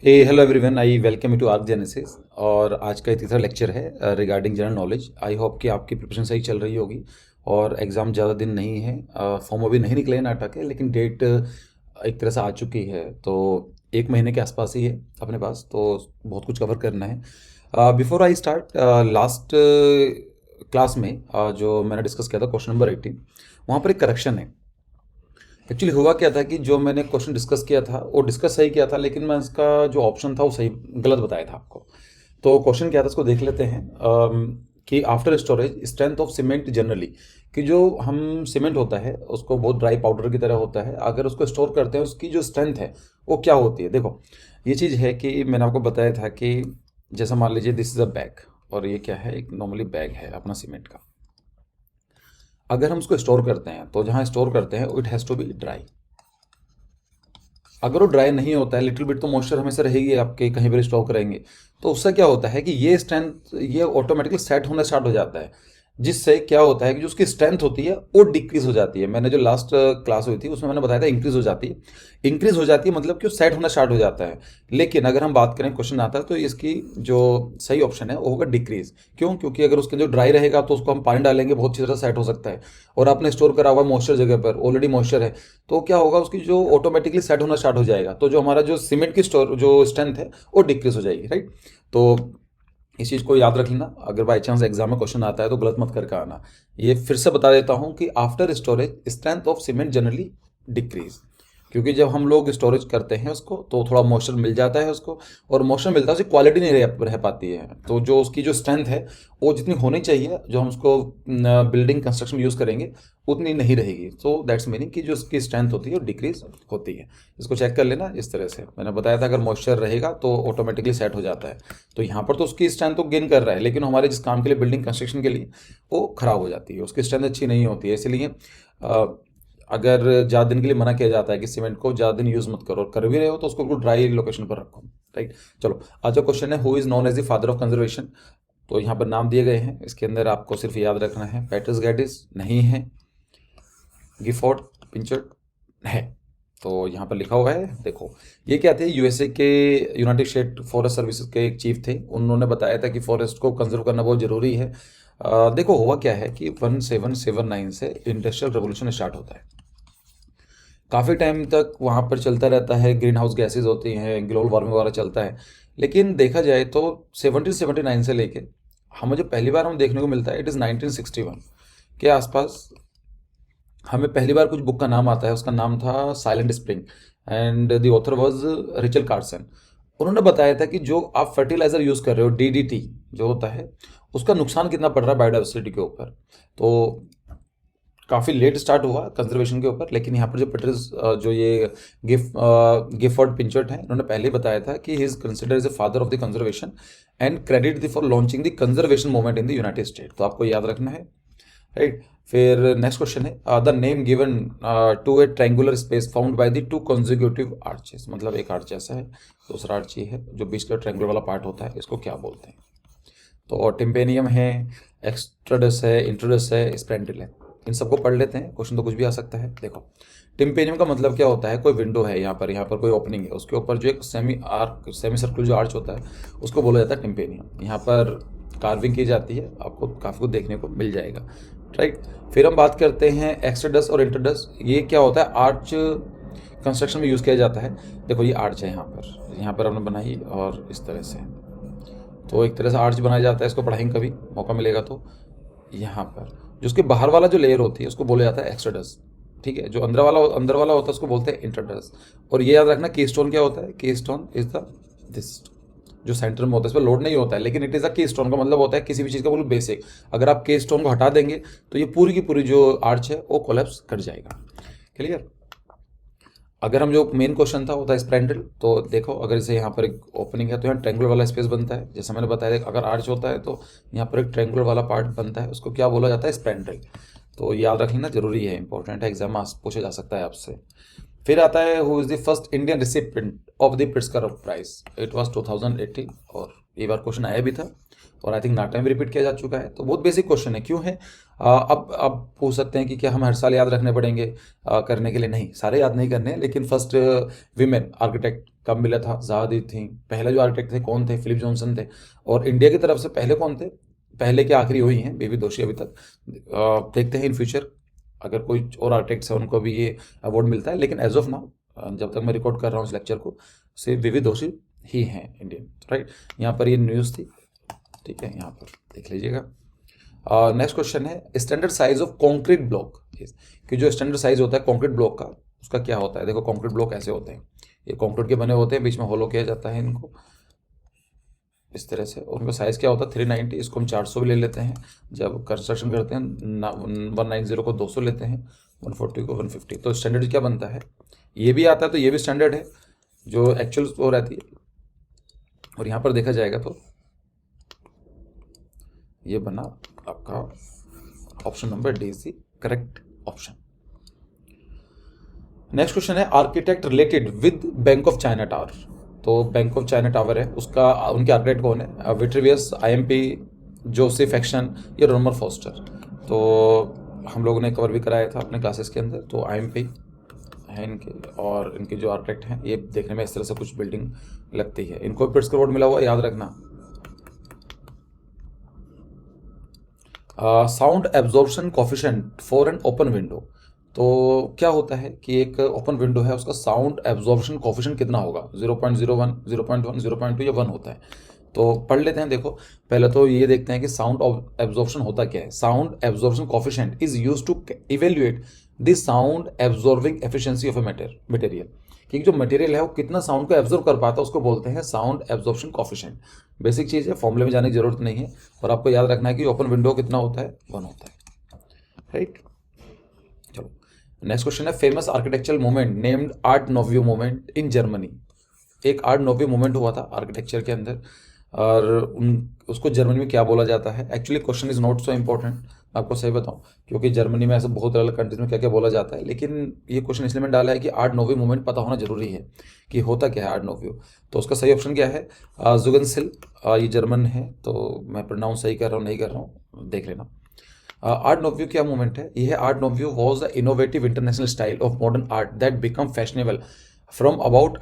Hello everyone, I welcome you to arc genesis. और आज का तीसरा लेक्चर है regarding general knowledge. I hope कि आपकी प्रिपरेशन सही चल रही होगी और एग्ज़ाम ज़्यादा दिन नहीं है। फॉर्म अभी नहीं निकले हैं नाटक के, लेकिन डेट एक तरह से आ चुकी है, तो एक महीने के आसपास ही है अपने पास, तो बहुत कुछ कवर करना है। Before I start, last class में जो मैंने डिस्कस किया था क्वेश्चन नंबर 18, वहाँ पर एक करेक्शन है। एक्चुअली हुआ क्या था कि जो मैंने क्वेश्चन डिस्कस किया था वो डिस्कस सही किया था, लेकिन मैं इसका जो ऑप्शन था वो सही गलत बताया था आपको। तो क्वेश्चन क्या था इसको देख लेते हैं। कि after storage strength of cement generally, कि जो हम सीमेंट होता है उसको बहुत ड्राई पाउडर की तरह होता है, अगर उसको स्टोर करते हैं उसकी जो स्ट्रेंथ है वो क्या होती है। देखो, ये चीज़ है कि मैंने आपको बताया था कि जैसा मान लीजिए दिस इज़ अ बैग, और ये क्या है, एक नॉर्मली बैग है अपना सीमेंट का। अगर हम उसको स्टोर करते हैं तो जहाँ स्टोर करते हैं it has to be dry. अगर वो ड्राई नहीं होता है, लिटिल बिट तो मॉइस्चर हमेशा रहेगी, आपके कहीं पर स्टॉक करेंगे, तो उससे क्या होता है कि ये स्ट्रेंथ ये ऑटोमेटिकली सेट होना स्टार्ट हो जाता है, जिससे क्या होता है कि जो उसकी स्ट्रेंथ होती है वो डिक्रीज हो जाती है। मैंने जो लास्ट क्लास हुई थी उसमें मैंने बताया था इंक्रीज हो जाती है। इंक्रीज हो जाती है मतलब कि वो सेट होना स्टार्ट हो जाता है। लेकिन अगर हम बात करें, क्वेश्चन आता है, तो इसकी जो सही ऑप्शन है वो होगा डिक्रीज। क्यों? क्योंकि अगर उसके जो ड्राई रहेगा तो उसको हम पानी डालेंगे बहुत अच्छी तरह सेट हो सकता है, और आपने स्टोर करा हुआ मॉइस्चर जगह पर ऑलरेडी मॉइस्चर है, तो क्या होगा, उसकी जो ऑटोमेटिकली सेट होना स्टार्ट हो जाएगा, तो जो हमारा जो सीमेंट की स्टोर जो स्ट्रेंथ है वो डिक्रीज हो जाएगी, राइट। तो इस चीज़ को याद रख लेना, अगर बाई चांस एग्जाम में क्वेश्चन आता है तो गलत मत करके आना। ये फिर से बता देता हूँ कि after storage strength of cement generally decrease, क्योंकि जब हम लोग स्टोरेज करते हैं उसको तो थोड़ा मॉइस्चर मिल जाता है उसको, और मॉइस्चर मिलता है उसकी क्वालिटी नहीं रह पाती है, तो जो उसकी जो स्ट्रेंथ है वो जितनी होनी चाहिए जो हम उसको बिल्डिंग कंस्ट्रक्शन में यूज़ करेंगे उतनी नहीं रहेगी। सो दैट्स मीनिंग कि जो उसकी स्ट्रेंथ होती है वो डिक्रीज होती है। इसको चेक कर लेना। इस तरह से मैंने बताया था अगर मॉइस्चर रहेगा तो ऑटोमेटिकली सेट हो जाता है, तो यहाँ पर तो उसकी स्ट्रेंथ तो गेन कर रहा है, लेकिन हमारे जिस काम के लिए बिल्डिंग कंस्ट्रक्शन के लिए वो खराब हो जाती है, उसकी स्ट्रेंथ अच्छी नहीं होती है। इसलिए अगर ज़्यादा दिन के लिए मना किया जाता है कि सीमेंट को ज़्यादा दिन यूज़ मत करो, और कर भी रहे हो तो उसको बिल्कुल ड्राई लोकेशन पर रखो, राइट। चलो, आज का क्वेश्चन है who is known as the father of conservation. तो यहाँ पर नाम दिए गए हैं, इसके अंदर आपको सिर्फ याद रखना है, पैट्रिस गैटिस नहीं है, गिफोर्ड पिंचर्ड है। तो यहाँ पर लिखा हुआ है, देखो ये क्या थे, यूएसए के यूनाइटेड स्टेट फॉरेस्ट सर्विसेज के एक चीफ थे, उन्होंने बताया था कि फॉरेस्ट को कंजर्व करना बहुत ज़रूरी है। देखो हुआ क्या है कि 1779 से इंडस्ट्रियल रेवोल्यूशन स्टार्ट होता है, काफ़ी टाइम तक वहाँ पर चलता रहता है, ग्रीन हाउस गैसेज होती हैं, ग्लोबल वार्मिंग वगैरह चलता है। लेकिन देखा जाए तो 1779 से लेके हमें जो पहली बार हम देखने को मिलता है इट इज़ 1961 के आसपास। हमें पहली बार कुछ बुक का नाम आता है, उसका नाम था silent spring, and the author was Rachel Carson. उन्होंने बताया था कि जो आप फर्टिलाइजर यूज़ कर रहे हो, डीडीटी जो होता है, उसका नुकसान कितना पड़ रहा है बायोडाइवर्सिटी के ऊपर। तो काफ़ी लेट स्टार्ट हुआ कंजर्वेशन के ऊपर, लेकिन यहाँ पर जो पेट्रिस जो ये गिफोर्ड पिंचर्ट हैं, उन्होंने पहले ही बताया था कि he is considered as a father of the conservation and credit for launching the conservation movement in the United State. तो आपको याद रखना है, राइट। फिर नेक्स्ट क्वेश्चन है the name given to a triangular space found by the two consecutive arches. मतलब एक arch ऐसा है, दूसरा आर्च ये है, जो बीच का ट्रायंगुलर वाला पार्ट होता है, इसको क्या बोलते हैं। तो टिम्पेनियम है, एक्स्ट्राडस है, इंट्रोडस है, स्प्रेंडिल है। इन सबको पढ़ लेते हैं, क्वेश्चन तो कुछ भी आ सकता है। देखो, टिम्पेनियम का मतलब क्या होता है, कोई विंडो है यहाँ पर कोई ओपनिंग है, उसके ऊपर जो एक सेमी सर्कुलर जो आर्च होता है उसको बोला जाता है टिम्पेनियम। यहाँ पर कार्विंग की जाती है, आपको काफ़ी कुछ देखने को मिल जाएगा, राइट। फिर हम बात करते हैं एक्स्ट्राडस और इंटरडस। ये क्या होता है, आर्च कंस्ट्रक्शन में यूज़ किया जाता है। देखो ये आर्च है, यहाँ पर हमने बनाई और इस तरह से, तो एक तरह से आर्च बनाया जाता है, इसको पढ़ाएंगे कभी मौका मिलेगा तो। यहाँ पर जो उसके बाहर वाला जो लेयर होती है उसको बोला जाता है एक्स्ट्राडस, ठीक है। जो अंदर वाला होता है उसको बोलते हैं इंटरडस। और ये याद रखना, की स्टोन क्या होता है, की स्टोन इज द दिस, जो सेंटर में होता है, इस पर लोड नहीं होता है, लेकिन इट इज़ अ की स्टोन का मतलब होता है किसी भी चीज़ का बिल्कुल बेसिक। अगर आप के स्टोन को हटा देंगे तो ये पूरी की पूरी जो आर्च है वो कोलैप्स कर जाएगा। क्लियर। अगर हम जो मेन क्वेश्चन था वो था स्प्रेंडल। तो देखो, अगर इसे यहाँ पर एक ओपनिंग है तो यहाँ ट्रायंगुलर वाला स्पेस बनता है, जैसा मैंने बताया, अगर आर्च होता है तो यहाँ पर एक ट्रायंगुलर वाला पार्ट बनता है, उसको क्या बोला जाता है, स्प्रेंडल। तो याद रख लेना, जरूरी है, इंपॉर्टेंट है, एग्जाम में पूछा जा सकता है आपसे। फिर आता है who is the first Indian recipient of the Pritzker Prize. It was 2018, और ये बार क्वेश्चन आया भी था, और आई थिंक नाट टाइम भी रिपीट किया जा चुका है। तो बहुत बेसिक क्वेश्चन है, क्यों है। अब पूछ सकते हैं कि क्या हम हर साल याद रखने पड़ेंगे करने के लिए। नहीं, सारे याद नहीं करने हैं, लेकिन फर्स्ट विमेन आर्किटेक्ट कब मिला था, ज़ादी थी, पहले जो आर्किटेक्ट थे कौन थे, फिलिप जॉनसन थे, और इंडिया की तरफ से पहले कौन थे, पहले के आखिरी वही हैं, बीवी दोषी अभी तक। देखते हैं इन फ्यूचर अगर कोई और आर्किटेक्ट्स हैं उनको भी ये अवार्ड मिलता है, लेकिन एज ऑफ नाउ जब तक मैं रिकॉर्ड कर रहा हूँ इस लेक्चर को, सिर्फ बीवी दोषी ही हैं इंडियन, राइट। यहाँ पर ये न्यूज़ थी, ठीक है, यहाँ पर देख लीजिएगा। नेक्स्ट क्वेश्चन है standard size of concrete block, कि जो स्टैंडर्ड साइज होता है कॉन्क्रीट ब्लॉक का उसका क्या होता है। देखो कॉन्क्रीट ब्लॉक ऐसे होते हैं, ये कॉन्क्रीट के बने होते हैं, बीच में होलो किया जाता है इनको इस तरह से, और उनका साइज़ क्या होता है 390, इसको हम 400 भी ले लेते हैं जब कंस्ट्रक्शन करते हैं, 190 को 200 लेते हैं, 140 को 150। तो स्टैंडर्ड क्या बनता है, ये भी आता है, तो ये भी स्टैंडर्ड है जो एक्चुअल वो रहती है। और यहाँ पर देखा जाएगा तो ये बना आपका option number D is the correct option. Next question है architect related with bank of China tower. तो बैंक ऑफ चाइना टावर है उसका उनके आर्किटेक्ट कौन है, विट्रिवियस, आईएमपी, जोसेफ एक्शन या रोमर फोस्टर। तो हम लोगों ने कवर भी कराया था अपने क्लासेस के अंदर। तो आईएमपी है इनके, और इनके जो आर्किटेक्ट हैं ये देखने में इस तरह से कुछ बिल्डिंग लगती है। इनको प्रिट्जकर अवार्ड मिला हुआ, याद रखना। Sound absorption coefficient for an open window. तो क्या होता है कि एक ओपन विंडो है उसका साउंड एब्जॉर्प्शन कोफिशिएंट कितना होगा, 0.01, 0.1, 0.2 या 1 होता है। तो पढ़ लेते हैं। देखो पहले तो ये देखते हैं कि साउंड एब्जॉर्प्शन होता क्या है। Sound absorption coefficient is used to evaluate the sound absorbing efficiency of a material, कि जो मटेरियल है वो कितना साउंड को एब्जॉर्ब कर पाता है उसको बोलते हैं साउंड एब्जॉर्प्शन कोफिशिएंट। बेसिक चीज़ है, फॉर्मूले में जाने की जरूरत नहीं है, और आपको याद रखना है कि ओपन विंडो कितना होता है, 1 होता है, राइट। चलो नेक्स्ट क्वेश्चन है famous architectural movement named art nouveau movement in Germany. एक आर्ट नोव्यू मूवमेंट हुआ था आर्किटेक्चर के अंदर, और उसको जर्मनी में क्या बोला जाता है। Actually question is not so important, आपको सही बताऊं, क्योंकि जर्मनी में ऐसे बहुत अलग कंट्रीज में क्या क्या बोला जाता है, लेकिन ये क्वेश्चन इसलिए मैंने डाला है कि आर्ट नोव्यू मूवमेंट पता होना जरूरी है कि होता क्या है आर्ट नोव्यू। तो उसका सही ऑप्शन क्या है, जुगनसिल, ये जर्मन है, तो मैं प्रोनाउंस सही कर रहा हूँ नहीं कर रहा हूँ देख लेना। आर्ट नोव्यू क्या मूवमेंट है, यह art nouveau was the innovative international style of modern art that become fashionable from about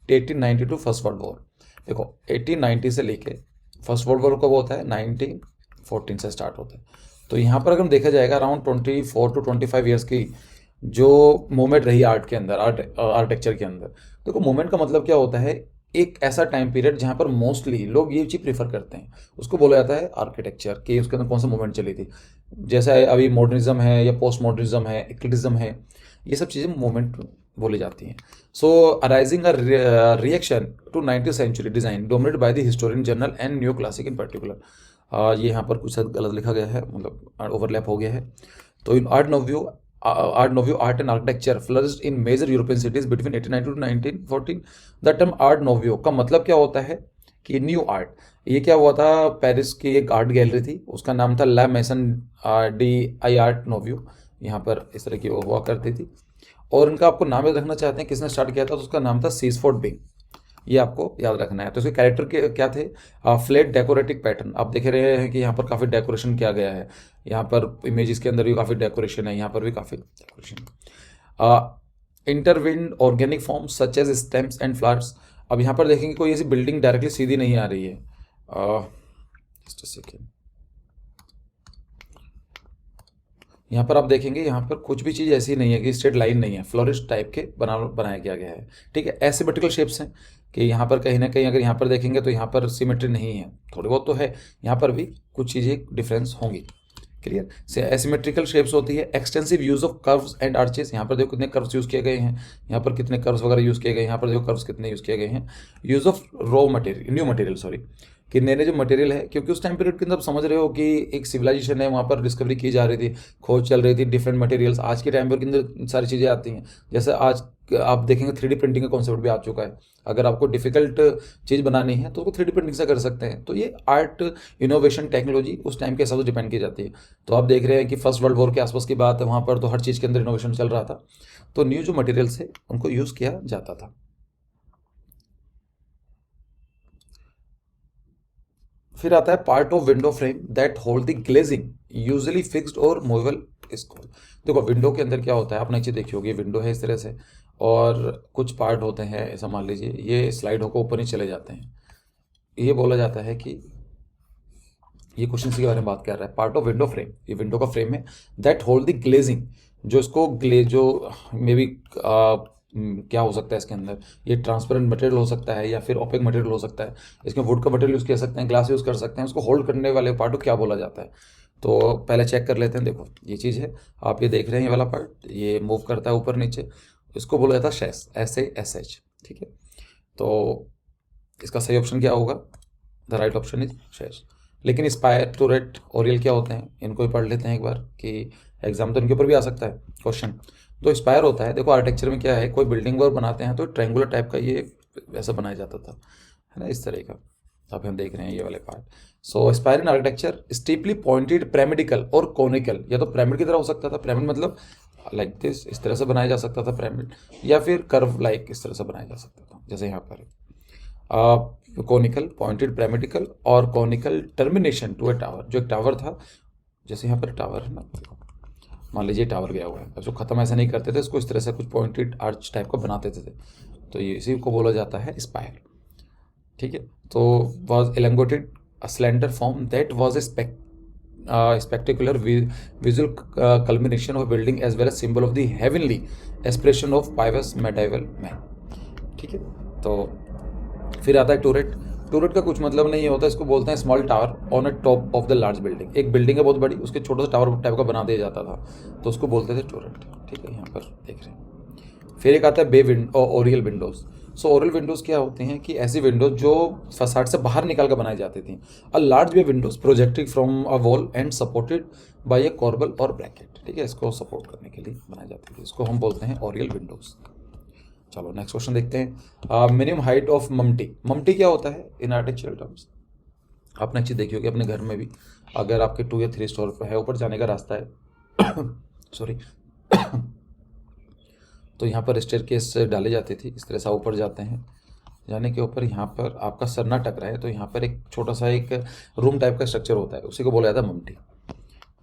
1890 to first world war. देखो 1890 से लेके फर्स्ट वर्ल्ड वॉर कब होता है, 1914 से स्टार्ट होता है। तो यहाँ पर अगर देखा जाएगा अराउंड 24 टू 25 ईयर्स की जो मूवमेंट रही आर्ट के अंदर, आर्किटेक्चर के अंदर। देखो मूवमेंट का मतलब क्या होता है, एक ऐसा टाइम पीरियड जहाँ पर मोस्टली लोग ये चीज़ प्रीफर करते हैं, उसको बोला जाता है आर्किटेक्चर, कि उसके अंदर कौन सा मूवमेंट चली थी। जैसा अभी मॉडर्निज्म है या पोस्ट मॉडर्निज्म है, एक्लिटिज्म है, ये सब चीज़ें मूवमेंट बोली जाती हैं। So arising a reaction to 19th century design dominated by the historian journal and new classic in particular. ये यहाँ पर कुछ गलत लिखा गया है, मतलब ओवरलैप हो गया है। तो in art nouveau art and architecture flourished in major European cities between 1890 to 1914। The term art nouveau का मतलब क्या होता है कि न्यू आर्ट। ये क्या हुआ था, पेरिस की एक आर्ट गैलरी थी, उसका नाम था La Maison de l' Art Nouveau, यहाँ पर इस तरह की वो हुआ करती थी। और इनका आपको नाम याद रखना चाहते हैं किसने स्टार्ट किया था, तो उसका नाम था सीसफोर्ड बिंग, ये आपको याद रखना है। तो इसके कैरेक्टर के क्या थे, फ्लैट डेकोरेटिव पैटर्न। आप देख रहे हैं कि यहाँ पर काफ़ी डेकोरेशन किया गया है, यहाँ पर इमेजेस के अंदर भी काफ़ी डेकोरेशन है, यहाँ पर भी काफ़ी डेकोरेशन है। Intertwined organic forms such as stems and flowers. अब यहाँ पर देखेंगे कोई ऐसी बिल्डिंग डायरेक्टली सीधी नहीं आ रही है, जस्ट अ सेकेंड, यहाँ पर आप देखेंगे यहाँ पर कुछ भी चीज़ ऐसी नहीं है कि स्ट्रेट लाइन नहीं है, फ्लोरिस्ट टाइप के बनाया गया है, ठीक है। एसिमेट्रिकल शेप्स हैं कि यहाँ पर कहीं ना कहीं अगर यहाँ पर देखेंगे तो यहाँ पर सिमेट्री नहीं है, थोड़ी बहुत तो है, यहाँ पर भी कुछ चीज़ें डिफरेंस होंगी, क्लियर। से एसिमेट्रिकल शेप्स होती है। Extensive use of curves and arches, यहाँ पर देखो कितने कर्व्स यूज़ किए गए हैं, यहाँ पर कितने कर्व्स वगैरह यूज़ किए गए हैं, यहाँ पर देखो कर्व्स कितने यूज़ किए गए हैं। Use of raw material, new material, sorry, कि नए नए जो मटेरियल है, क्योंकि उस टाइम पीरियड के अंदर आप समझ रहे हो कि एक सिविलाइजेशन है, वहाँ पर डिस्कवरी की जा रही थी, खोज चल रही थी, डिफरेंट मटेरियल्स। आज के टाइम पर के अंदर सारी चीज़ें आती हैं, जैसे आज आप देखेंगे 3D प्रिंटिंग का कॉन्सेप्ट भी आ चुका है। अगर आपको डिफिकल्ट चीज़ बनानी है तो उसको 3D प्रिंटिंग से कर सकते हैं। तो ये आर्ट, इनोवेशन, टेक्नोलॉजी उस टाइम के हिसाब से डिपेंड की जाती है। तो आप देख रहे हैं कि फर्स्ट वर्ल्ड वॉर के आसपास की बात है, वहाँ पर तो हर चीज़ के अंदर इनोवेशन चल रहा था, तो न्यू जो मटेरियल्स है उनको यूज़ किया जाता था। फिर आता है part of window frame that hold the glazing usually fixed और मूवेबल इज कॉल्ड। देखो विंडो के अंदर क्या होता है, आप नीचे देखी होगी, विंडो है इस तरह से, और कुछ पार्ट होते हैं, ऐसा मान लीजिए ये स्लाइड होकर ऊपर ही चले जाते हैं। ये बोला जाता है कि ये क्वेश्चन के बारे में बात कर रहा है, पार्ट ऑफ विंडो फ्रेम, ये विंडो का फ्रेम है, दैट होल्ड द ग्लेजिंग, जो इसको जो मे बी क्या हो सकता है इसके अंदर, ये ट्रांसपेरेंट मटेरियल हो सकता है या फिर ओपेक मटेरियल हो सकता है, इसमें वुड का मटेरियल यूज़ कर सकते हैं, ग्लास यूज़ कर सकते हैं, उसको होल्ड करने वाले पार्ट को क्या बोला जाता है। तो पहले चेक कर लेते हैं। देखो ये चीज़ है, आप ये देख रहे हैं, ये वाला पार्ट ये मूव करता है ऊपर नीचे, इसको बोला जाता है शेस, SASH। ठीक है, तो इसका सही ऑप्शन क्या होगा? द राइट ऑप्शन इज शेस। लेकिन स्पायर, टूरेट, ओरियल क्या होते हैं, इनको भी पढ़ लेते हैं एक बार कि एग्जाम तो इनके ऊपर भी आ सकता है क्वेश्चन। तो स्पायर होता है, देखो आर्किटेक्चर में क्या है, कोई बिल्डिंग वर्क बनाते हैं तो ट्रायंगुलर टाइप का ये ऐसा बनाया जाता था, है ना, इस तरह का। अभी हम देख रहे हैं ये वाले पार्ट। सो स्पायर इन आर्किटेक्चर स्टीपली पॉइंटेड पिरामिडिकल और कॉनिकल, या तो पिरामिड की तरह हो सकता था, पिरामिड मतलब लाइक दिस, इस तरह से बनाया जा सकता था पिरामिड, या फिर कर्व लाइक इस तरह से बनाया जा सकता था, जैसे यहाँ पर कॉनिकल, पॉइंटेड पिरामिडिकल और conical termination to a tower, जो एक टावर था, जैसे यहाँ पर टावर है ना, मान लीजिए टावर गया हुआ है, उसको ख़त्म ऐसा नहीं करते थे, इसको इस तरह से कुछ पॉइंटेड आर्च टाइप का बनाते थे। तो ये इसी को बोला जाता है स्पायर। ठीक है, तो was elongated a slender form that was a spectacular visual culmination of building as well as symbol of the heavenly aspiration of pious medieval man। ठीक है, तो फिर आता है टूरेट। टूरेट का कुछ मतलब नहीं होता, इसको बोलते हैं small tower on a top of the large building. एक बिल्डिंग है बहुत बड़ी, उसके छोटा सा टावर टाइप का बना दिया जाता था, तो उसको बोलते थे टूरेट। ठीक है, यहाँ पर देख रहे हैं। फिर एक आता है बे विंडो, ओरियल विंडोज़। सो ओरियल विंडोज़ क्या होती हैं कि ऐसी विंडोज जो फसाड से बाहर निकाल कर बनाई जाती थी। A large bay windows projected from a wall and supported by a corbel और ब्रैकेट। ठीक है, इसको सपोर्ट करने के लिए बनाई जाती थी, इसको हम बोलते हैं ओरियल विंडोज़। चलो नेक्स्ट क्वेश्चन देखते हैं। Minimum height of mumty. Mumty क्या होता है इन आर्किटेक्चरल टर्म्स? आपने अच्छी देखी होगी अपने घर में भी, अगर आपके 2 या 3 स्टोर पर है, ऊपर जाने का रास्ता है सॉरी तो यहाँ पर स्टेयरकेस डाली जाती थी, इस तरह से ऊपर जाते हैं, जाने के ऊपर यहाँ पर आपका सर ना टकराए है, तो यहाँ पर एक छोटा सा एक रूम टाइप का स्ट्रक्चर होता है, उसी को बोला जाता है ममटी।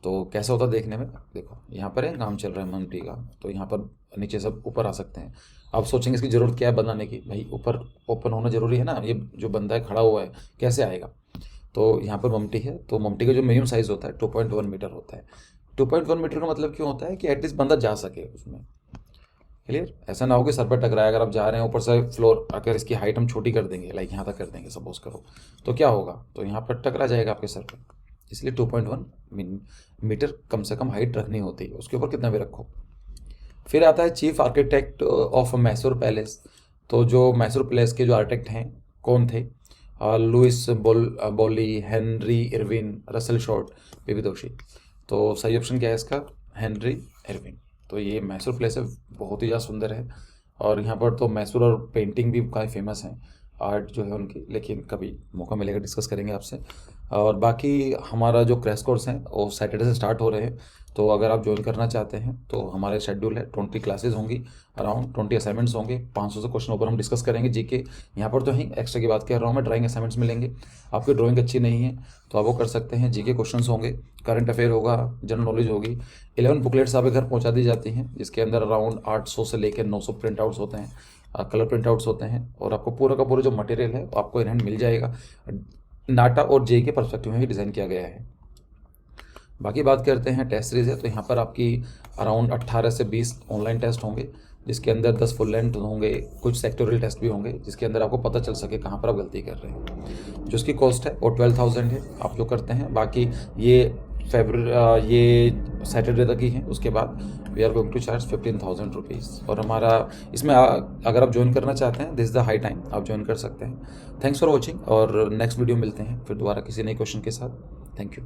तो कैसा होता है देखने में, देखो यहाँ पर है, काम चल रहा है ममटी का, तो यहाँ पर नीचे सब ऊपर आ सकते हैं। आप सोचेंगे इसकी ज़रूरत क्या है बनाने की, भाई ऊपर ओपन होना ज़रूरी है ना, ये जो बंदा है खड़ा हुआ है कैसे आएगा। तो यहाँ पर ममटी है, तो ममटी का जो मिनिमम साइज़ होता है 2.1 मीटर होता है। 2.1 मीटर का मतलब क्यों होता है कि एटलीस्ट बंदा जा सके उसमें। क्लियर, ऐसा ना हो कि सर पर टकराए, अगर आप जा रहे हैं ऊपर से फ्लोर, अगर इसकी हाइट हम छोटी कर देंगे, लाइक यहाँ तक कर देंगे सपोज करो, तो क्या होगा, तो यहाँ पर टकरा जाएगा आपके सर पर। इसलिए 2.1 मीटर कम से कम हाइट रखनी होती है, उसके ऊपर कितना भी रखो। फिर आता है chief architect of Mysore palace. तो जो मैसूर पैलेस के जो आर्किटेक्ट हैं कौन थे? लुइस बॉली, Henry Irwin, Russell Short, PV Doshi. तो सही ऑप्शन क्या है इसका? Henry Irwin. तो ये मैसूर पैलेस है, बहुत ही ज़्यादा सुंदर है, और यहाँ पर तो मैसूर और पेंटिंग भी काफ़ी फेमस हैं, आर्ट जो है उनकी, लेकिन कभी मौका मिलेगा डिस्कस करेंगे आपसे। और बाकी हमारा जो क्रैश कोर्स हैं वो सैटरडे से स्टार्ट हो रहे हैं, तो अगर आप ज्वाइन करना चाहते हैं तो हमारे शेड्यूल है, 20 क्लासेस होंगी, अराउंड 20 असाइनमेंट्स होंगे, 500 से क्वेश्चन ऊपर हम डिस्कस करेंगे जीके। यहाँ पर तो ही एक्स्ट्रा की बात कर रहा हूँ मैं, ड्राइंग असाइनमेंट्स मिलेंगे। आपकी ड्राइंग अच्छी नहीं है तो आप वो कर सकते हैं, जीके क्वेश्चंस होंगे, करंट अफेयर होगा, जनरल नॉलेज होगी। 11 बुकलेट्स आपके घर पहुँचा दी जाती हैं, जिसके अंदर अराउंड 800 से लेकर 900 प्रिंट आउट्स होते हैं, कलर प्रिंट आउट्स होते हैं, और आपको पूरा का पूरा जो मटेरियल है आपको इन हैंड मिल जाएगा। नाटा और जे के परस्पेक्टिव में ही डिज़ाइन किया गया है। बाकी बात करते हैं टेस्ट सीरीज है, तो यहाँ पर आपकी अराउंड 18 से 20 ऑनलाइन टेस्ट होंगे, जिसके अंदर 10 फुल लेंथ होंगे, कुछ सेक्टोरियल टेस्ट भी होंगे, जिसके अंदर आपको पता चल सके कहाँ पर आप गलती कर रहे हैं। जो उसकी कॉस्ट है वो 12,000 है, आप जो करते हैं। बाकी ये ये सैटरडे तक ही है, उसके बाद we are going to charge 15,000 rupees. और हमारा इसमें अगर आप ज्वाइन करना चाहते हैं, this is the high time, आप ज्वाइन कर सकते हैं। थैंक्स फॉर वॉचिंग, और नेक्स्ट वीडियो मिलते हैं फिर दोबारा किसी नए क्वेश्चन के साथ। Thank you.